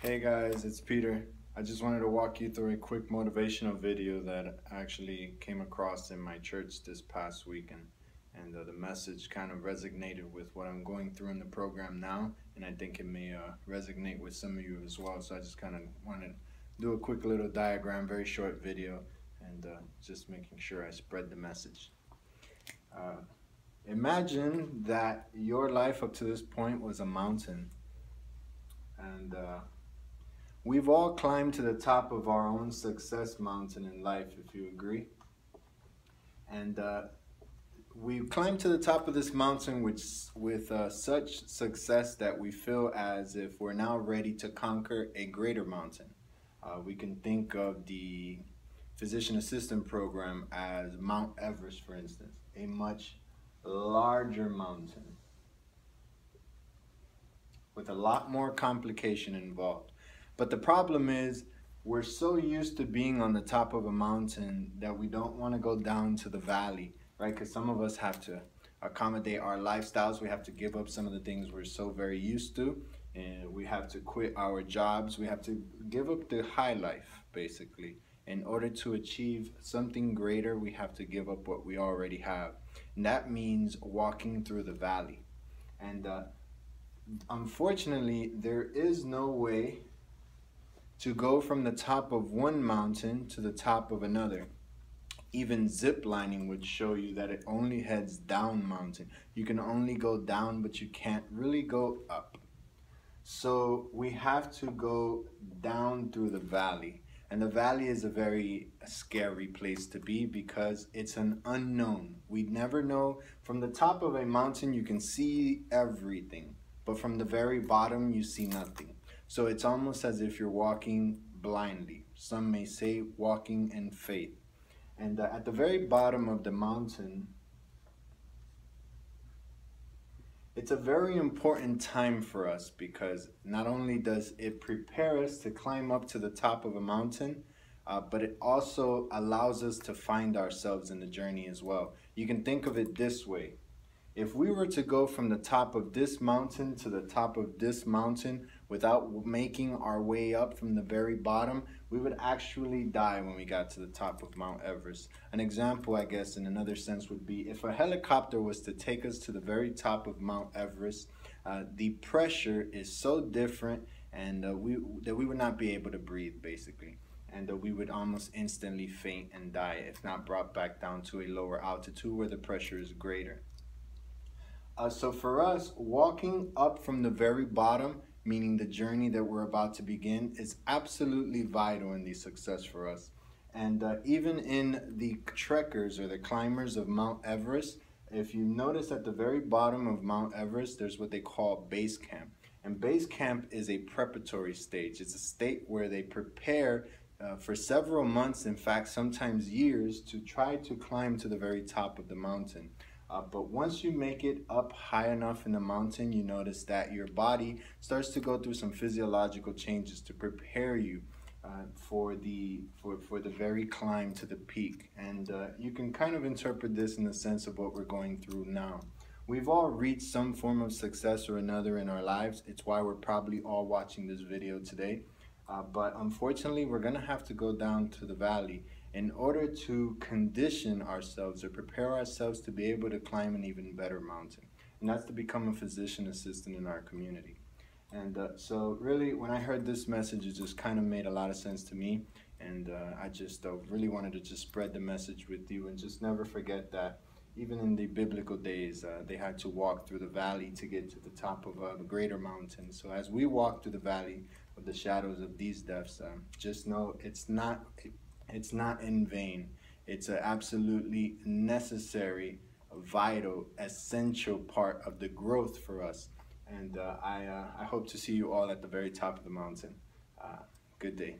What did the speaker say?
Hey guys, it's Peter. I just wanted to walk you through a quick motivational video that I actually came across in my church this past weekend. And the message kind of resonated with what I'm going through in the program now, and I think it may resonate with some of you as well. So I just kind of wanted to do a quick little diagram, very short video, and just making sure I spread the message. Imagine that your life up to this point was a mountain, and we've all climbed to the top of our own success mountain in life, if you agree. And we've climbed to the top of this mountain with such success that we feel as if we're now ready to conquer a greater mountain. We can think of the physician assistant program as Mount Everest, for instance, a much larger mountain with a lot more complication involved. But the problem is, we're so used to being on the top of a mountain that we don't want to go down to the valley, right? Because some of us have to accommodate our lifestyles. We have to give up some of the things we're so very used to, and we have to quit our jobs. We have to give up the high life, basically. In order to achieve something greater, we have to give up what we already have. And that means walking through the valley. And unfortunately, there is no way to go from the top of one mountain to the top of another. Even zip lining would show you that it only heads down mountain. You can only go down, but you can't really go up. So we have to go down through the valley. And the valley is a very scary place to be because it's an unknown. We never know. From the top of a mountain, you can see everything, but from the very bottom, you see nothing. So it's almost as if you're walking blindly. Some may say walking in faith. And at the very bottom of the mountain, it's a very important time for us because not only does it prepare us to climb up to the top of a mountain, but it also allows us to find ourselves in the journey as well. You can think of it this way. If we were to go from the top of this mountain to the top of this mountain without making our way up from the very bottom, we would actually die when we got to the top of Mount Everest. An example, I guess, in another sense would be if a helicopter was to take us to the very top of Mount Everest, the pressure is so different and that we would not be able to breathe, basically. And we would almost instantly faint and die if not brought back down to a lower altitude where the pressure is greater. So for us, walking up from the very bottom, meaning the journey that we're about to begin, is absolutely vital in the success for us. And even in the trekkers or the climbers of Mount Everest, if you notice at the very bottom of Mount Everest, there's what they call base camp. And base camp is a preparatory stage. It's a state where they prepare for several months, in fact, sometimes years, to try to climb to the very top of the mountain. But once you make it up high enough in the mountain, you notice that your body starts to go through some physiological changes to prepare you for the very climb to the peak. And you can kind of interpret this in the sense of what we're going through now. We've all reached some form of success or another in our lives. It's why we're probably all watching this video today. But unfortunately, we're going to have to go down to the valley in order to condition ourselves or prepare ourselves to be able to climb an even better mountain. And that's to become a physician assistant in our community. And so really, when I heard this message, it just kind of made a lot of sense to me. And I just really wanted to just spread the message with you and just never forget that even in the biblical days, they had to walk through the valley to get to the top of a greater mountain. So as we walk through the valley of the shadows of these deaths, just know it's not in vain. It's an absolutely necessary, vital, essential part of the growth for us. And I hope to see you all at the very top of the mountain. Good day.